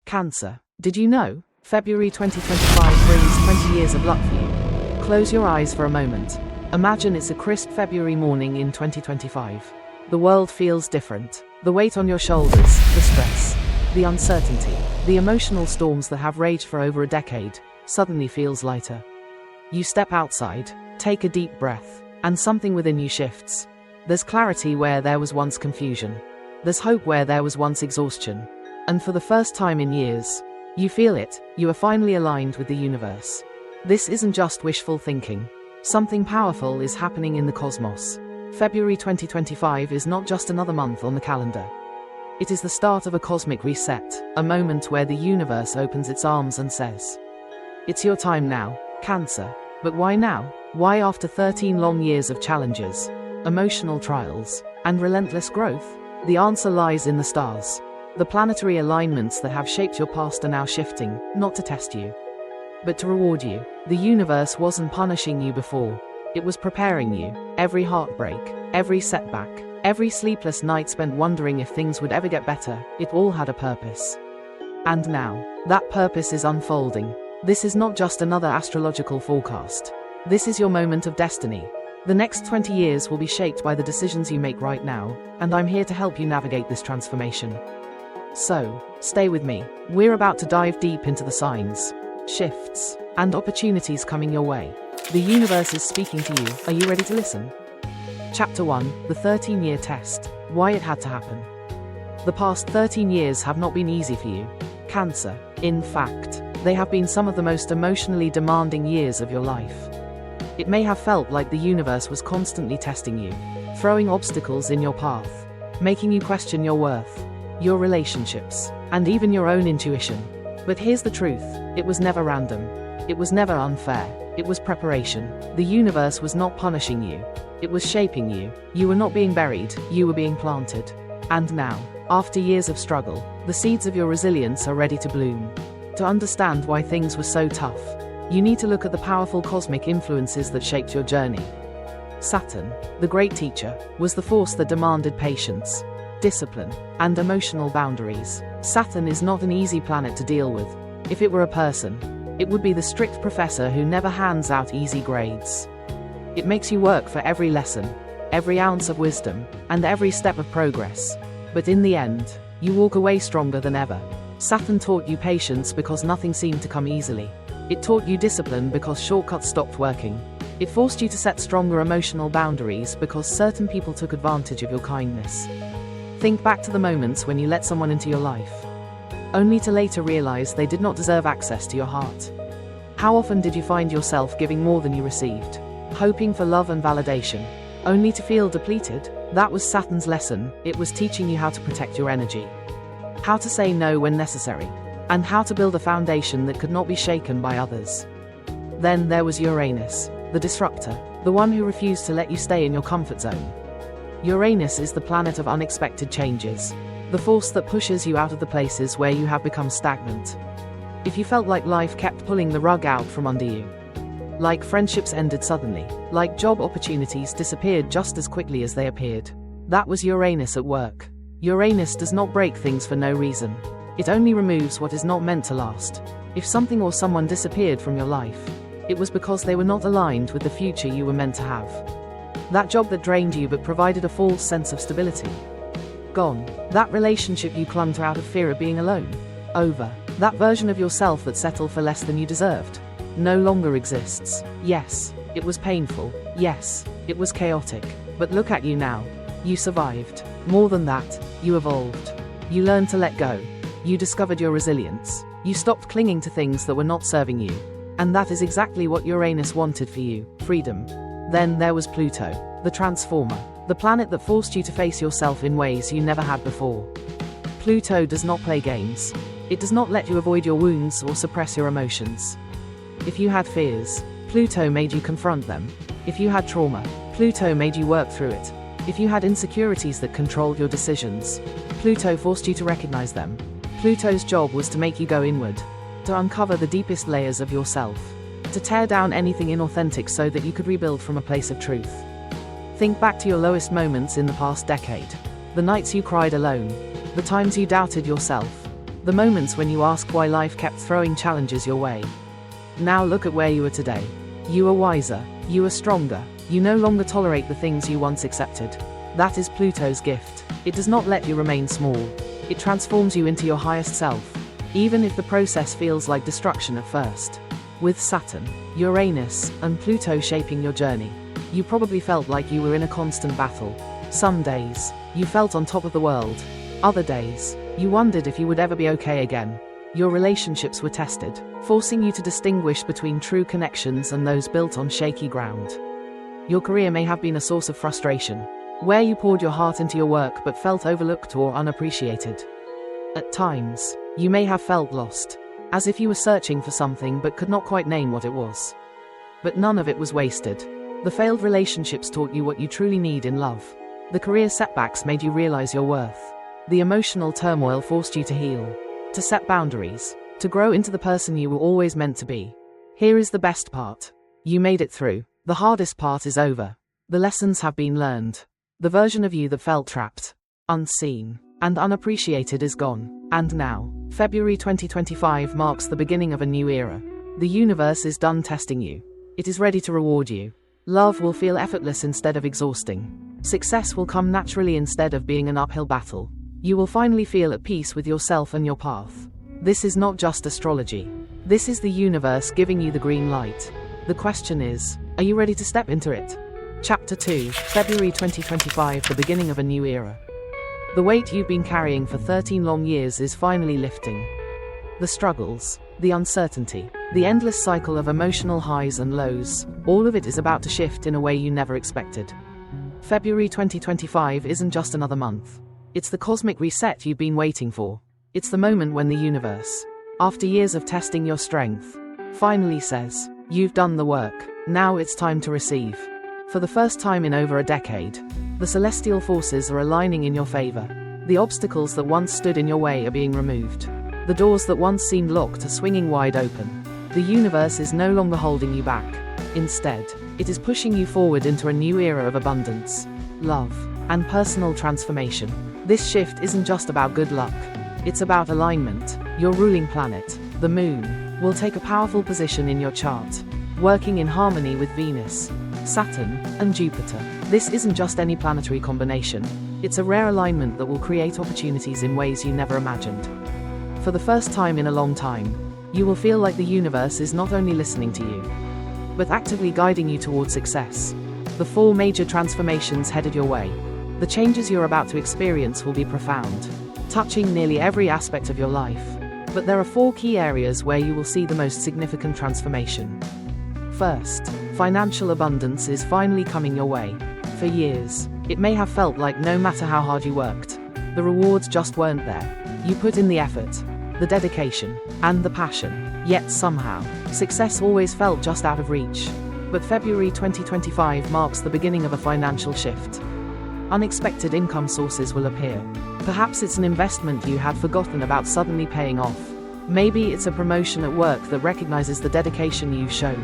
Cancer. Did you know? February 2025 brings 20 years of luck for you. Close your eyes for a moment. Imagine it's a crisp February morning in 2025. The world feels different. The weight on your shoulders, the stress, the uncertainty, the emotional storms that have raged for over a decade, suddenly feels lighter. You step outside, take a deep breath, and something within you shifts. There's clarity where there was once confusion. There's hope where there was once exhaustion. And for the first time in years, you feel it, you are finally aligned with the universe. This isn't just wishful thinking. Something powerful is happening in the cosmos. February 2025 is not just another month on the calendar. It is the start of a cosmic reset, a moment where the universe opens its arms and says, "It's your time now, Cancer." But why now? Why after 13 long years of challenges, emotional trials, and relentless growth? The answer lies in the stars. The planetary alignments that have shaped your past are now shifting, not to test you, but to reward you. The universe wasn't punishing you before. It was preparing you. Every heartbreak, every setback, every sleepless night spent wondering if things would ever get better, it all had a purpose. And now, that purpose is unfolding. This is not just another astrological forecast. This is your moment of destiny. The next 20 years will be shaped by the decisions you make right now, and I'm here to help you navigate this transformation. So, stay with me. We're about to dive deep into the signs, shifts, and opportunities coming your way. The universe is speaking to you. Are you ready to listen? Chapter 1, the 13-year test. Why it had to happen. The past 13 years have not been easy for you, Cancer. In fact, they have been some of the most emotionally demanding years of your life. It may have felt like the universe was constantly testing you, throwing obstacles in your path, making you question your worth, your relationships, and even your own intuition. But here's the truth, it was never random. It was never unfair. It was preparation. The universe was not punishing you. It was shaping you. You were not being buried, you were being planted. And now, after years of struggle, the seeds of your resilience are ready to bloom. To understand why things were so tough, you need to look at the powerful cosmic influences that shaped your journey. Saturn, the great teacher, was the force that demanded patience, discipline, and emotional boundaries. Saturn is not an easy planet to deal with. If it were a person, it would be the strict professor who never hands out easy grades. It makes you work for every lesson, every ounce of wisdom, and every step of progress. But in the end, you walk away stronger than ever. Saturn taught you patience because nothing seemed to come easily. It taught you discipline because shortcuts stopped working. It forced you to set stronger emotional boundaries because certain people took advantage of your kindness. Think back to the moments when you let someone into your life, only to later realize they did not deserve access to your heart. How often did you find yourself giving more than you received, hoping for love and validation, only to feel depleted? That was Saturn's lesson. It was teaching you how to protect your energy, how to say no when necessary, and how to build a foundation that could not be shaken by others. Then there was Uranus, the disruptor, the one who refused to let you stay in your comfort zone. Uranus is the planet of unexpected changes, the force that pushes you out of the places where you have become stagnant. If you felt like life kept pulling the rug out from under you, like friendships ended suddenly, like job opportunities disappeared just as quickly as they appeared, that was Uranus at work. Uranus does not break things for no reason. It only removes what is not meant to last. If something or someone disappeared from your life, it was because they were not aligned with the future you were meant to have. That job that drained you but provided a false sense of stability, gone. That relationship you clung to out of fear of being alone, over. That version of yourself that settled for less than you deserved, no longer exists. Yes, it was painful. Yes, it was chaotic. But look at you now. You survived. More than that, you evolved. You learned to let go. You discovered your resilience. You stopped clinging to things that were not serving you. And that is exactly what Uranus wanted for you, freedom. Then there was Pluto, the transformer, the planet that forced you to face yourself in ways you never had before. Pluto does not play games. It does not let you avoid your wounds or suppress your emotions. If you had fears, Pluto made you confront them. If you had trauma, Pluto made you work through it. If you had insecurities that controlled your decisions, Pluto forced you to recognize them. Pluto's job was to make you go inward, to uncover the deepest layers of yourself, to tear down anything inauthentic so that you could rebuild from a place of truth. Think back to your lowest moments in the past decade. The nights you cried alone, the times you doubted yourself, The moments when you ask why life kept throwing challenges your way. Now look at where you are today. You are wiser, you are stronger, you no longer tolerate the things you once accepted. That is Pluto's gift. It does not let you remain small. It transforms you into your highest self, even if the process feels like destruction at first. With Saturn, Uranus, and Pluto shaping your journey, you probably felt like you were in a constant battle. Some days, you felt on top of the world. Other days, you wondered if you would ever be okay again. Your relationships were tested, forcing you to distinguish between true connections and those built on shaky ground. Your career may have been a source of frustration, where you poured your heart into your work but felt overlooked or unappreciated. At times, you may have felt lost, as if you were searching for something but could not quite name what it was. But none of it was wasted. The failed relationships taught you what you truly need in love. The career setbacks made you realize your worth. The emotional turmoil forced you to heal, to set boundaries, to grow into the person you were always meant to be. Here is the best part. You made it through. The hardest part is over. The lessons have been learned. The version of you that felt trapped, unseen, and unappreciated is gone. And now, February 2025 marks the beginning of a new era. The universe is done testing you. It is ready to reward you. Love will feel effortless instead of exhausting. Success will come naturally instead of being an uphill battle. You will finally feel at peace with yourself and your path. This is not just astrology. This is the universe giving you the green light. The question is, are you ready to step into it? Chapter 2, February 2025, the beginning of a new era. The weight you've been carrying for 13 long years is finally lifting. The struggles, the uncertainty, the endless cycle of emotional highs and lows, all of it is about to shift in a way you never expected. February 2025 isn't just another month. It's the cosmic reset you've been waiting for. It's the moment when the universe, after years of testing your strength, finally says, "You've done the work, now it's time to receive." For the first time in over a decade, the celestial forces are aligning in your favor. The obstacles that once stood in your way are being removed. The doors that once seemed locked are swinging wide open. The universe is no longer holding you back. Instead, it is pushing you forward into a new era of abundance, love, and personal transformation. This shift isn't just about good luck. It's about alignment. Your ruling planet, the Moon, will take a powerful position in your chart, working in harmony with Venus, Saturn, and Jupiter. This isn't just any planetary combination. It's a rare alignment that will create opportunities in ways you never imagined. For the first time in a long time, you will feel like the universe is not only listening to you, but actively guiding you toward success. The 4 major transformations headed your way. The changes you're about to experience will be profound, touching nearly every aspect of your life. But there are 4 key areas where you will see the most significant transformation. First, financial abundance is finally coming your way. For years, it may have felt like no matter how hard you worked, the rewards just weren't there. You put in the effort, the dedication, and the passion, yet somehow, success always felt just out of reach. But February 2025 marks the beginning of a financial shift. Unexpected income sources will appear. Perhaps it's an investment you had forgotten about suddenly paying off. Maybe it's a promotion at work that recognizes the dedication you've shown.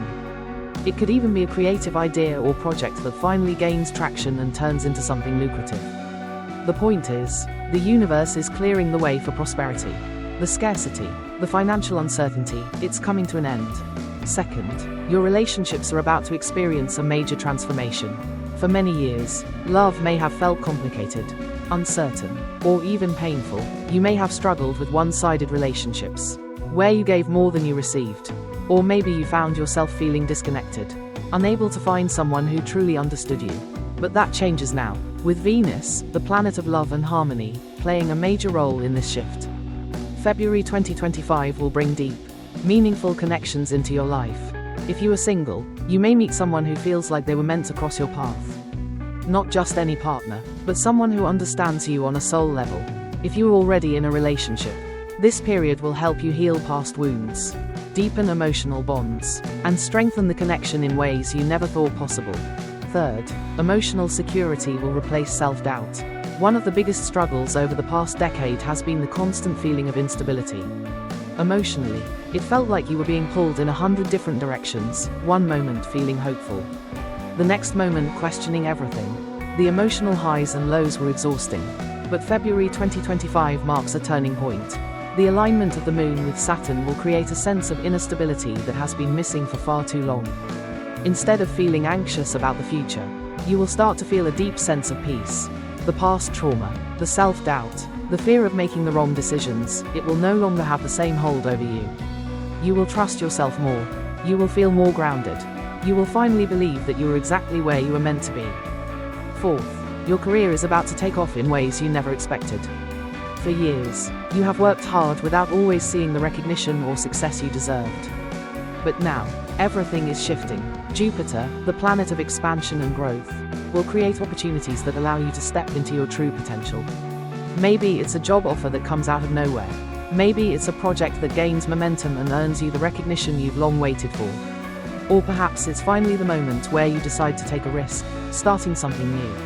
It could even be a creative idea or project that finally gains traction and turns into something lucrative. The point is, the universe is clearing the way for prosperity. The scarcity, the financial uncertainty, it's coming to an end. Second, your relationships are about to experience a major transformation. For many years, love may have felt complicated, uncertain, or even painful. You may have struggled with one-sided relationships, where you gave more than you received. Or maybe you found yourself feeling disconnected, unable to find someone who truly understood you. But that changes now, with Venus, the planet of love and harmony, playing a major role in this shift. February 2025 will bring deep, meaningful connections into your life. If you are single, you may meet someone who feels like they were meant to cross your path. Not just any partner, but someone who understands you on a soul level. If you are already in a relationship, this period will help you heal past wounds, deepen emotional bonds, and strengthen the connection in ways you never thought possible. Third, emotional security will replace self-doubt. One of the biggest struggles over the past decade has been the constant feeling of instability. Emotionally, it felt like you were being pulled in 100 different directions, one moment feeling hopeful, the next moment questioning everything. The emotional highs and lows were exhausting, but February 2025 marks a turning point. The alignment of the moon with Saturn will create a sense of inner stability that has been missing for far too long. Instead of feeling anxious about the future, you will start to feel a deep sense of peace. The past trauma, the self-doubt, the fear of making the wrong decisions, it will no longer have the same hold over you. You will trust yourself more. You will feel more grounded. You will finally believe that you are exactly where you are meant to be. Fourth, your career is about to take off in ways you never expected. For years, you have worked hard without always seeing the recognition or success you deserved. But now, everything is shifting. Jupiter, the planet of expansion and growth, will create opportunities that allow you to step into your true potential. Maybe it's a job offer that comes out of nowhere. Maybe it's a project that gains momentum and earns you the recognition you've long waited for. Or perhaps it's finally the moment where you decide to take a risk, starting something new,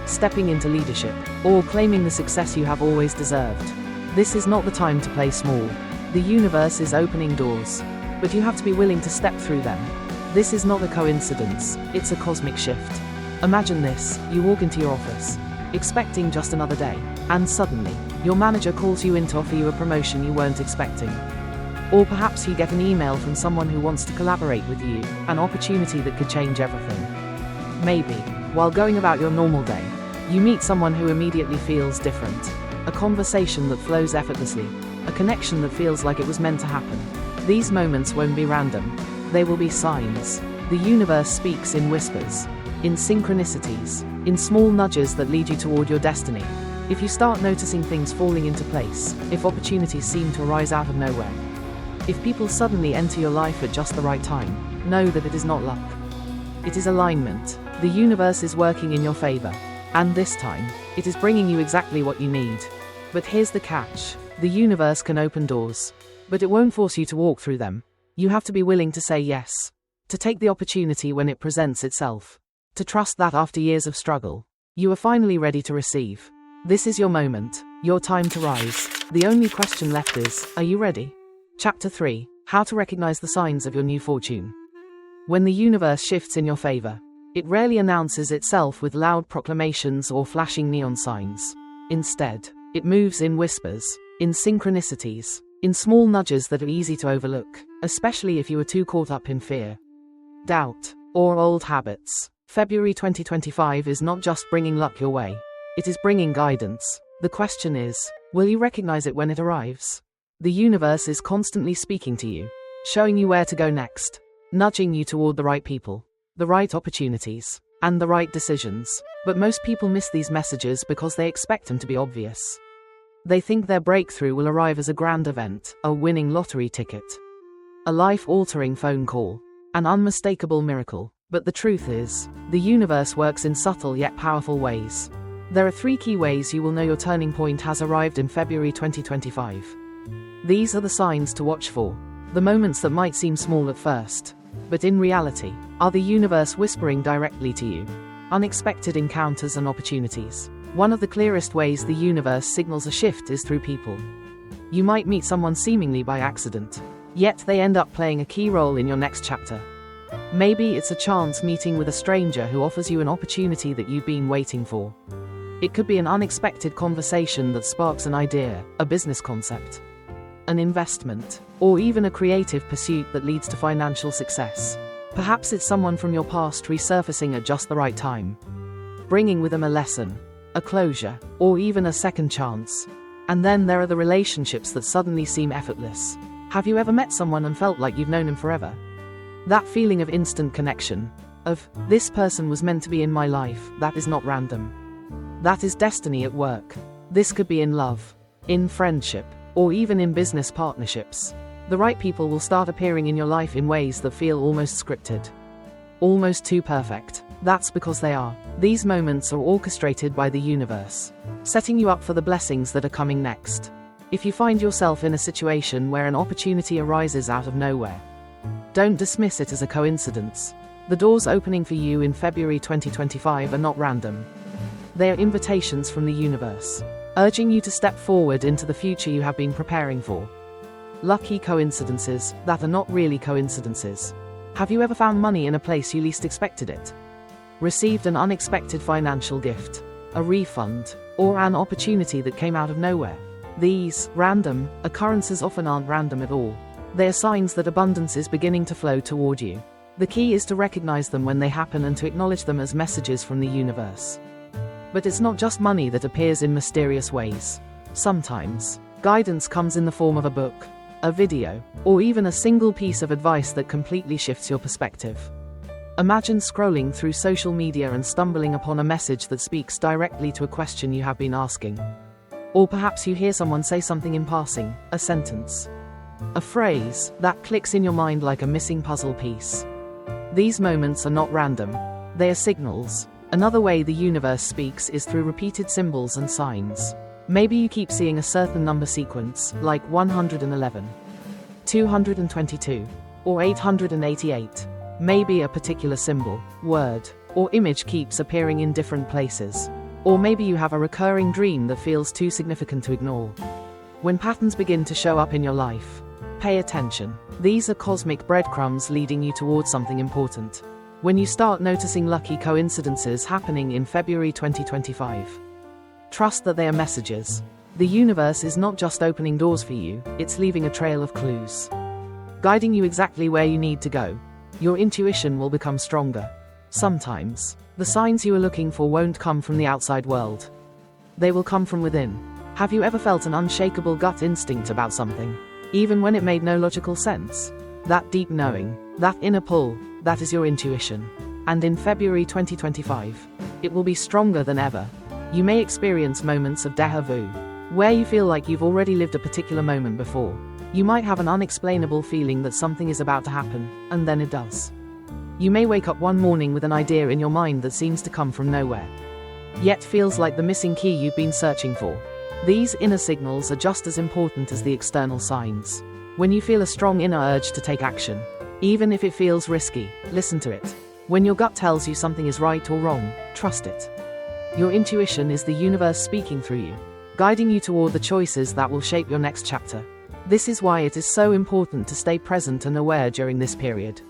stepping into leadership, or claiming the success you have always deserved. This is not the time to play small. The universe is opening doors, but you have to be willing to step through them. This is not a coincidence, it's a cosmic shift. Imagine this: you walk into your office, expecting just another day, and suddenly, your manager calls you in to offer you a promotion you weren't expecting. Or perhaps you get an email from someone who wants to collaborate with you, an opportunity that could change everything. Maybe, while going about your normal day, you meet someone who immediately feels different. A conversation that flows effortlessly, a connection that feels like it was meant to happen. These moments won't be random. They will be signs. The universe speaks in whispers, in synchronicities, in small nudges that lead you toward your destiny. If you start noticing things falling into place, if opportunities seem to arise out of nowhere, if people suddenly enter your life at just the right time, know that it is not luck. It is alignment. The universe is working in your favor. And this time, it is bringing you exactly what you need. But here's the catch. The universe can open doors, but it won't force you to walk through them. You have to be willing to say yes, to take the opportunity when it presents itself, to trust that after years of struggle, you are finally ready to receive. This is your moment, your time to rise. The only question left is, are you ready? Chapter 3. How to recognize the signs of your new fortune. When the universe shifts in your favor, it rarely announces itself with loud proclamations or flashing neon signs. Instead, it moves in whispers, in synchronicities, in small nudges that are easy to overlook, especially if you are too caught up in fear, doubt, or old habits. February 2025 is not just bringing luck your way, it is bringing guidance. The question is, will you recognize it when it arrives? The universe is constantly speaking to you, showing you where to go next, nudging you toward the right people, the right opportunities, and the right decisions. But most people miss these messages because they expect them to be obvious. They think their breakthrough will arrive as a grand event, a winning lottery ticket, a life-altering phone call, an unmistakable miracle. But the truth is, the universe works in subtle yet powerful ways. There are 3 key ways you will know your turning point has arrived in February 2025. These are the signs to watch for, the moments that might seem small at first, but in reality, are the universe whispering directly to you. Unexpected encounters and opportunities. One of the clearest ways the universe signals a shift is through people. You might meet someone seemingly by accident, yet they end up playing a key role in your next chapter. Maybe it's a chance meeting with a stranger who offers you an opportunity that you've been waiting for. It could be an unexpected conversation that sparks an idea, a business concept, an investment, or even a creative pursuit that leads to financial success. Perhaps it's someone from your past resurfacing at just the right time, bringing with them a lesson, a closure, or even a second chance. And then there are the relationships that suddenly seem effortless. Have you ever met someone and felt like you've known him forever? That feeling of instant connection, of, this person was meant to be in my life, that is not random. That is destiny at work. This could be in love, in friendship, or even in business partnerships. The right people will start appearing in your life in ways that feel almost scripted, almost too perfect. That's because they are. These moments are orchestrated by the universe, setting you up for the blessings that are coming next. If you find yourself in a situation where an opportunity arises out of nowhere, don't dismiss it as a coincidence. The doors opening for you in February 2025 are not random. They are invitations from the universe, urging you to step forward into the future you have been preparing for. Lucky coincidences that are not really coincidences. Have you ever found money in a place you least expected it? Received an unexpected financial gift, a refund, or an opportunity that came out of nowhere? These random occurrences often aren't random at all. They are signs that abundance is beginning to flow toward you. The key is to recognize them when they happen and to acknowledge them as messages from the universe. But it's not just money that appears in mysterious ways. Sometimes, guidance comes in the form of a book, a video, or even a single piece of advice that completely shifts your perspective. Imagine scrolling through social media and stumbling upon a message that speaks directly to a question you have been asking. Or perhaps you hear someone say something in passing, a sentence, a phrase that clicks in your mind like a missing puzzle piece. These moments are not random. They are signals. Another way the universe speaks is through repeated symbols and signs. Maybe you keep seeing a certain number sequence, like 111, 222, or 888. Maybe a particular symbol, word, or image keeps appearing in different places. Or maybe you have a recurring dream that feels too significant to ignore. When patterns begin to show up in your life, pay attention. These are cosmic breadcrumbs leading you towards something important. When you start noticing lucky coincidences happening in February 2025, trust that they are messages. The universe is not just opening doors for you, it's leaving a trail of clues, guiding you exactly where you need to go. Your intuition will become stronger. Sometimes, the signs you are looking for won't come from the outside world. They will come from within. Have you ever felt an unshakable gut instinct about something, even when it made no logical sense? That deep knowing, that inner pull, that is your intuition. And in February 2025, it will be stronger than ever. You may experience moments of déjà vu, where you feel like you've already lived a particular moment before. You might have an unexplainable feeling that something is about to happen, and then it does. You may wake up one morning with an idea in your mind that seems to come from nowhere, yet feels like the missing key you've been searching for. These inner signals are just as important as the external signs. When you feel a strong inner urge to take action, even if it feels risky, listen to it. When your gut tells you something is right or wrong, trust it. Your intuition is the universe speaking through you, guiding you toward the choices that will shape your next chapter. This is why it is so important to stay present and aware during this period.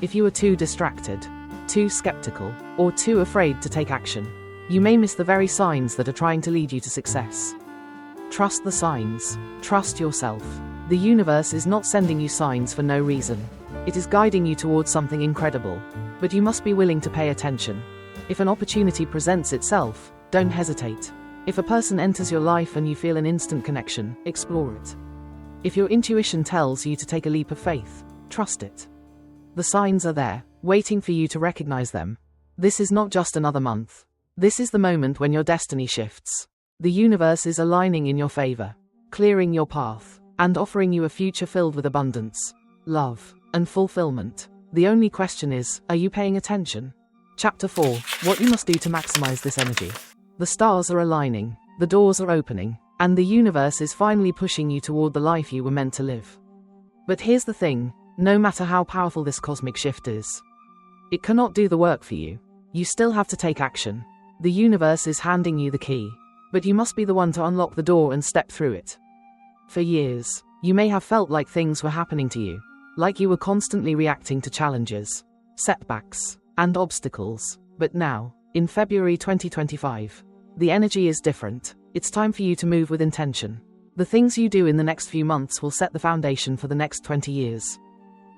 If you are too distracted, too skeptical, or too afraid to take action, you may miss the very signs that are trying to lead you to success. Trust the signs. Trust yourself. The universe is not sending you signs for no reason. It is guiding you towards something incredible. But you must be willing to pay attention. If an opportunity presents itself, don't hesitate. If a person enters your life and you feel an instant connection, explore it. If your intuition tells you to take a leap of faith, trust it. The signs are there, waiting for you to recognize them. This is not just another month. This is the moment when your destiny shifts. The universe is aligning in your favor, clearing your path, and offering you a future filled with abundance, love, and fulfillment. The only question is, are you paying attention? Chapter 4. What you must do to maximize this energy. The stars are aligning, the doors are opening, and the universe is finally pushing you toward the life you were meant to live. But here's the thing, no matter how powerful this cosmic shift is, it cannot do the work for you. You still have to take action. The universe is handing you the key, but you must be the one to unlock the door and step through it. For years, you may have felt like things were happening to you, like you were constantly reacting to challenges, setbacks, and obstacles. But now, in February 2025, the energy is different. It's time for you to move with intention. The things you do in the next few months will set the foundation for the next 20 years.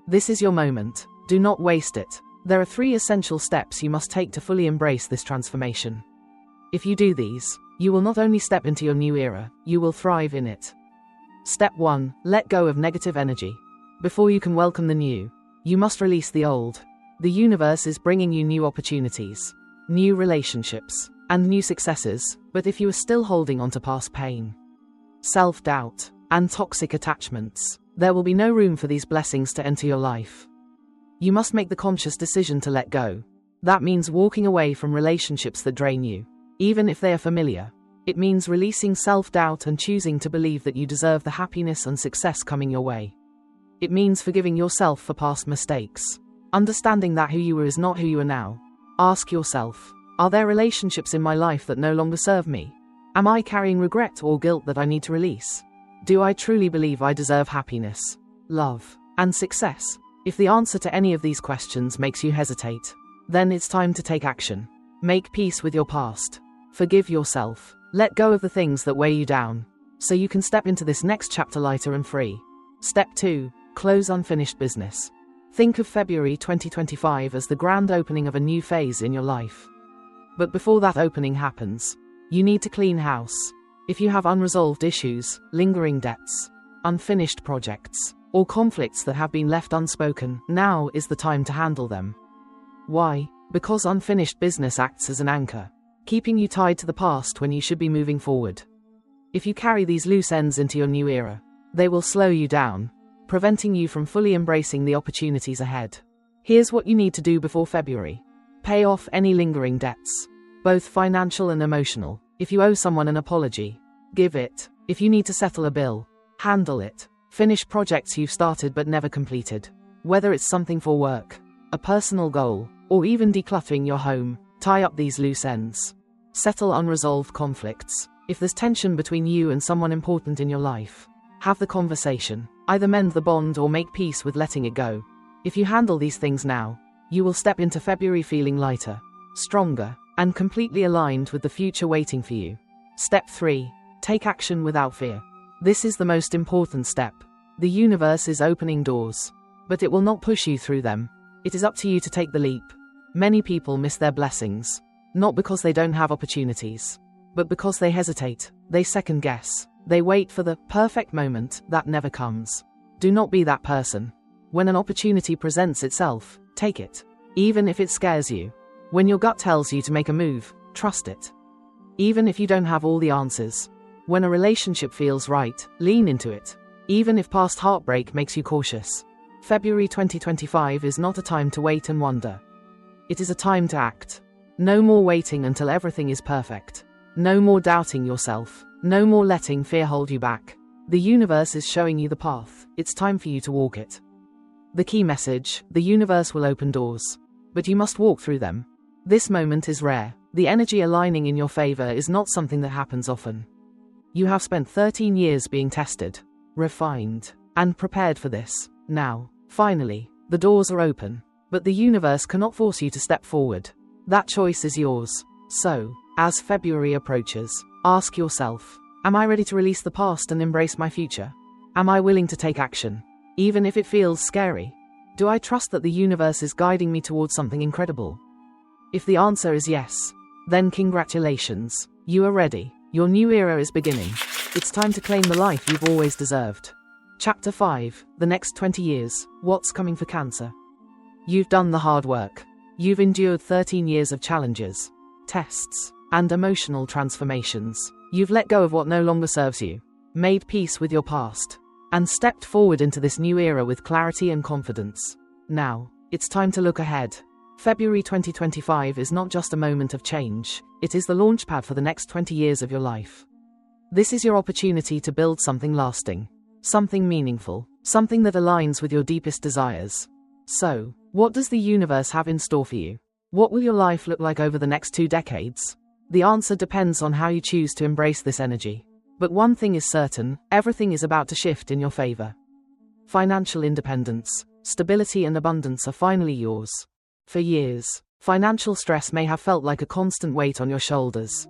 This is your moment. Do not waste it. There are 3 essential steps you must take to fully embrace this transformation. If you do these, you will not only step into your new era, you will thrive in it. Step 1. Let go of negative energy. Before you can welcome the new, you must release the old. The universe is bringing you new opportunities, new relationships, and new successes, but if you are still holding on to past pain, self-doubt, and toxic attachments, there will be no room for these blessings to enter your life. You must make the conscious decision to let go. That means walking away from relationships that drain you, even if they are familiar. It means releasing self-doubt and choosing to believe that you deserve the happiness and success coming your way. It means forgiving yourself for past mistakes, understanding that who you were is not who you are now. Ask yourself, are there relationships in my life that no longer serve me? Am I carrying regret or guilt that I need to release? Do I truly believe I deserve happiness, love, and success? If the answer to any of these questions makes you hesitate, then it's time to take action. Make peace with your past. Forgive yourself. Let go of the things that weigh you down. so you can step into this next chapter lighter and free. Step 2. Close unfinished business. Think of February 2025 as the grand opening of a new phase in your life. But before that opening happens, you need to clean house. If you have unresolved issues, lingering debts, unfinished projects, or conflicts that have been left unspoken, now is the time to handle them. Why? Because unfinished business acts as an anchor, keeping you tied to the past when you should be moving forward. If you carry these loose ends into your new era, they will slow you down, preventing you from fully embracing the opportunities ahead. Here's what you need to do before February. Pay off any lingering debts, both financial and emotional. If you owe someone an apology, give it. If you need to settle a bill, handle it. Finish projects you've started but never completed. Whether it's something for work, a personal goal, or even decluttering your home, tie up these loose ends. Settle unresolved conflicts. If there's tension between you and someone important in your life, have the conversation. Either mend the bond or make peace with letting it go. If you handle these things now, you will step into February feeling lighter, stronger, and completely aligned with the future waiting for you. Step 3. Take action without fear. This is the most important step. The universe is opening doors, but it will not push you through them. It is up to you to take the leap. Many people miss their blessings, not because they don't have opportunities, but because they hesitate, they second guess, they wait for the perfect moment that never comes. Do not be that person. When an opportunity presents itself, take it. Even if it scares you. When your gut tells you to make a move, trust it. Even if you don't have all the answers. When a relationship feels right, lean into it. Even if past heartbreak makes you cautious. February 2025 is not a time to wait and wonder. It is a time to act. No more waiting until everything is perfect. No more doubting yourself. No more letting fear hold you back. The universe is showing you the path. It's time for you to walk it. The key message: the universe will open doors, but you must walk through them. This moment is rare. The energy aligning in your favor is not something that happens often. You have spent 13 years being tested, refined, and prepared for this. Now, finally, the doors are open, but the universe cannot force you to step forward. That choice is yours. So, as February approaches, ask yourself, am I ready to release the past and embrace my future? Am I willing to take action, even if it feels scary? Do I trust that the universe is guiding me towards something incredible? If the answer is yes, then congratulations, you are ready. Your new era is beginning. It's time to claim the life you've always deserved. Chapter 5. The next 20 years. What's coming for Cancer? You've done the hard work. You've endured 13 years of challenges, tests, and emotional transformations. You've let go of what no longer serves you, made peace with your past, and stepped forward into this new era with clarity and confidence. Now, it's time to look ahead. February 2025 is not just a moment of change, it is the launchpad for the next 20 years of your life. This is your opportunity to build something lasting, something meaningful, something that aligns with your deepest desires. So, what does the universe have in store for you? What will your life look like over the next 2 decades? The answer depends on how you choose to embrace this energy. But one thing is certain, everything is about to shift in your favor. Financial independence, stability and abundance are finally yours. For years, financial stress may have felt like a constant weight on your shoulders.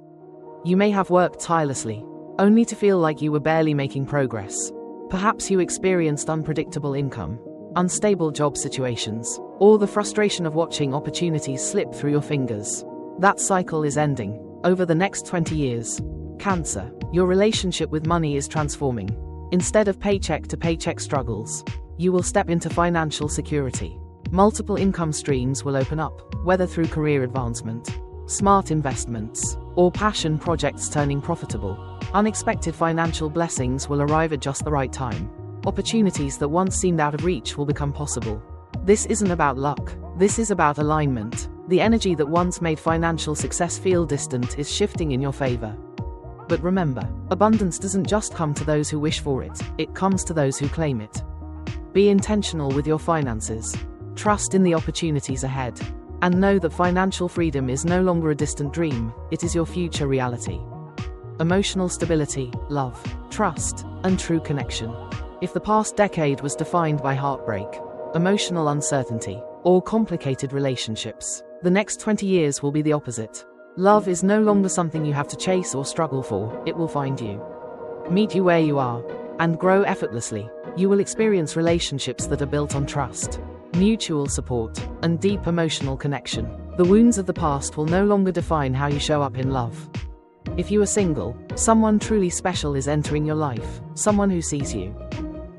You may have worked tirelessly, only to feel like you were barely making progress. Perhaps you experienced unpredictable income, unstable job situations, or the frustration of watching opportunities slip through your fingers. That cycle is ending. Over the next 20 years, Cancer, your relationship with money is transforming. Instead of paycheck-to-paycheck struggles, you will step into financial security. Multiple income streams will open up, whether through career advancement, smart investments, or passion projects turning profitable. Unexpected financial blessings will arrive at just the right time. Opportunities that once seemed out of reach will become possible. This isn't about luck, this is about alignment. The energy that once made financial success feel distant is shifting in your favor. But remember, abundance doesn't just come to those who wish for it, it comes to those who claim it. Be intentional with your finances. Trust in the opportunities ahead. And know that financial freedom is no longer a distant dream, it is your future reality. Emotional stability, love, trust, and true connection. If the past decade was defined by heartbreak, emotional uncertainty, or complicated relationships, the next 20 years will be the opposite. Love is no longer something you have to chase or struggle for, it will find you. meet you where you are, and grow effortlessly. You will experience relationships that are built on trust, mutual support, and deep emotional connection. The wounds of the past will no longer define how you show up in love. If you are single, someone truly special is entering your life, someone who sees you,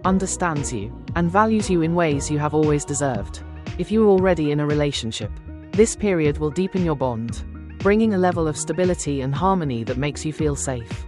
understands you, and values you in ways you have always deserved. If you are already in a relationship, this period will deepen your bond, bringing a level of stability and harmony that makes you feel safe,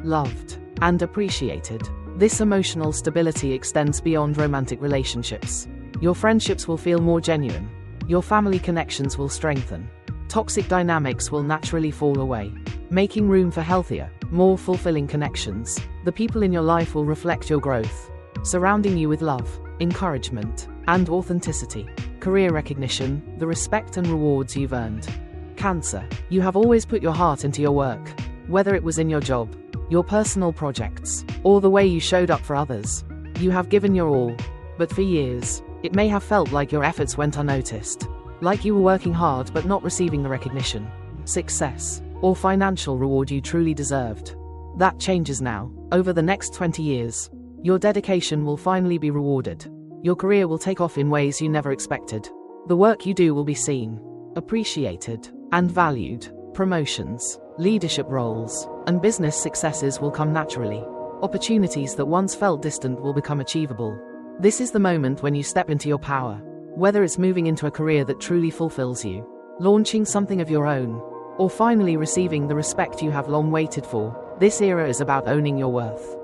loved, and appreciated. This emotional stability extends beyond romantic relationships. Your friendships will feel more genuine. Your family connections will strengthen. Toxic dynamics will naturally fall away, making room for healthier, more fulfilling connections. The people in your life will reflect your growth, surrounding you with love, encouragement, and authenticity. Career recognition, the respect and rewards you've earned. Cancer, you have always put your heart into your work, whether it was in your job, your personal projects, or the way you showed up for others. You have given your all, but for years, it may have felt like your efforts went unnoticed, like you were working hard but not receiving the recognition, success, or financial reward you truly deserved. That changes now. Over the next 20 years, your dedication will finally be rewarded. Your career will take off in ways you never expected. The work you do will be seen, appreciated, and valued. Promotions, leadership roles, and business successes will come naturally. Opportunities that once felt distant will become achievable. This is the moment when you step into your power, whether it's moving into a career that truly fulfills you, launching something of your own, or finally receiving the respect you have long waited for. This era is about owning your worth.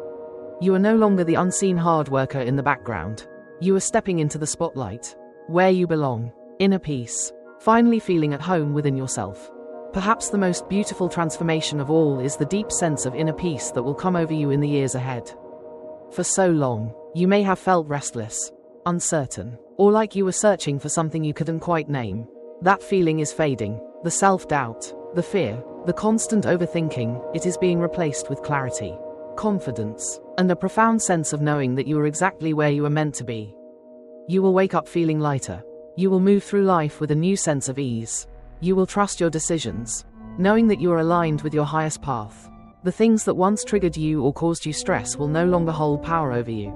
You are no longer the unseen hard worker in the background. You are stepping into the spotlight, where you belong, inner peace, finally feeling at home within yourself. Perhaps the most beautiful transformation of all is the deep sense of inner peace that will come over you in the years ahead. For so long, you may have felt restless, uncertain, or like you were searching for something you couldn't quite name. That feeling is fading. The self-doubt, the fear, the constant overthinking, it is being replaced with clarity, confidence, and a profound sense of knowing that you are exactly where you are meant to be. You will wake up feeling lighter. You will move through life with a new sense of ease. You will trust your decisions, knowing that you are aligned with your highest path. The things that once triggered you or caused you stress will no longer hold power over you.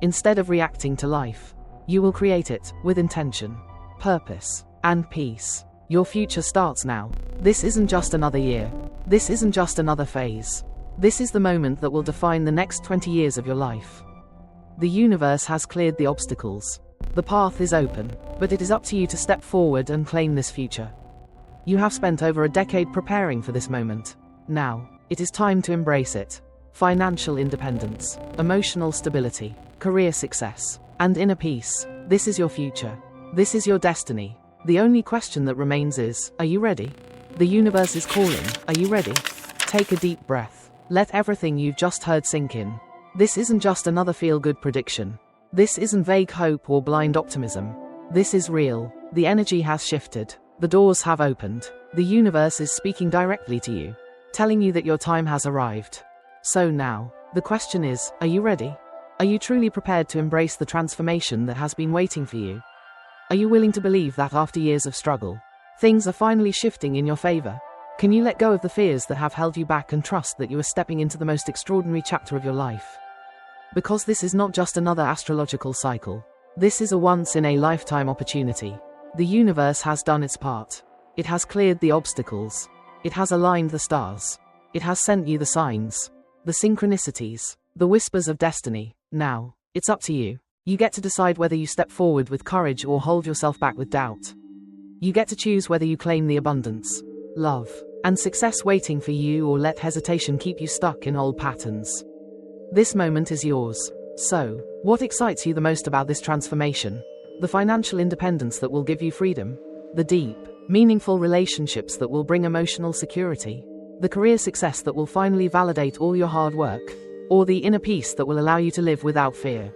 Instead of reacting to life, you will create it with intention, purpose, and peace. Your future starts now. This isn't just another year. This isn't just another phase. This is the moment that will define the next 20 years of your life. The universe has cleared the obstacles. The path is open, but it is up to you to step forward and claim this future. You have spent over a decade preparing for this moment. Now, it is time to embrace it. Financial independence, emotional stability, career success, and inner peace. This is your future. This is your destiny. The only question that remains is, are you ready? The universe is calling. Are you ready? Take a deep breath. Let everything you've just heard sink in. This isn't just another feel-good prediction. This isn't vague hope or blind optimism. This is real. The energy has shifted. The doors have opened. The universe is speaking directly to you, telling you that your time has arrived. So now, the question is, are you ready? Are you truly prepared to embrace the transformation that has been waiting for you? Are you willing to believe that after years of struggle, things are finally shifting in your favor? Can you let go of the fears that have held you back and trust that you are stepping into the most extraordinary chapter of your life? Because this is not just another astrological cycle. This is a once-in-a-lifetime opportunity. The universe has done its part. It has cleared the obstacles. It has aligned the stars. It has sent you the signs, the synchronicities, the whispers of destiny. Now, it's up to you. You get to decide whether you step forward with courage or hold yourself back with doubt. You get to choose whether you claim the abundance, love, and success waiting for you or let hesitation keep you stuck in old patterns. This moment is yours. So, what excites you the most about this transformation? The financial independence that will give you freedom? The deep, meaningful relationships that will bring emotional security? The career success that will finally validate all your hard work? Or the inner peace that will allow you to live without fear?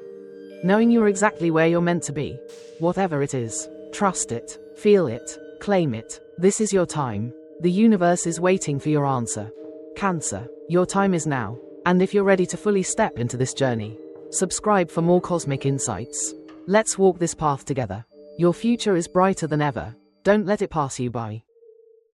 Knowing you're exactly where you're meant to be. Whatever it is, trust it, feel it, claim it. This is your time. The universe is waiting for your answer. Cancer, your time is now. And if you're ready to fully step into this journey, subscribe for more cosmic insights. Let's walk this path together. Your future is brighter than ever. Don't let it pass you by.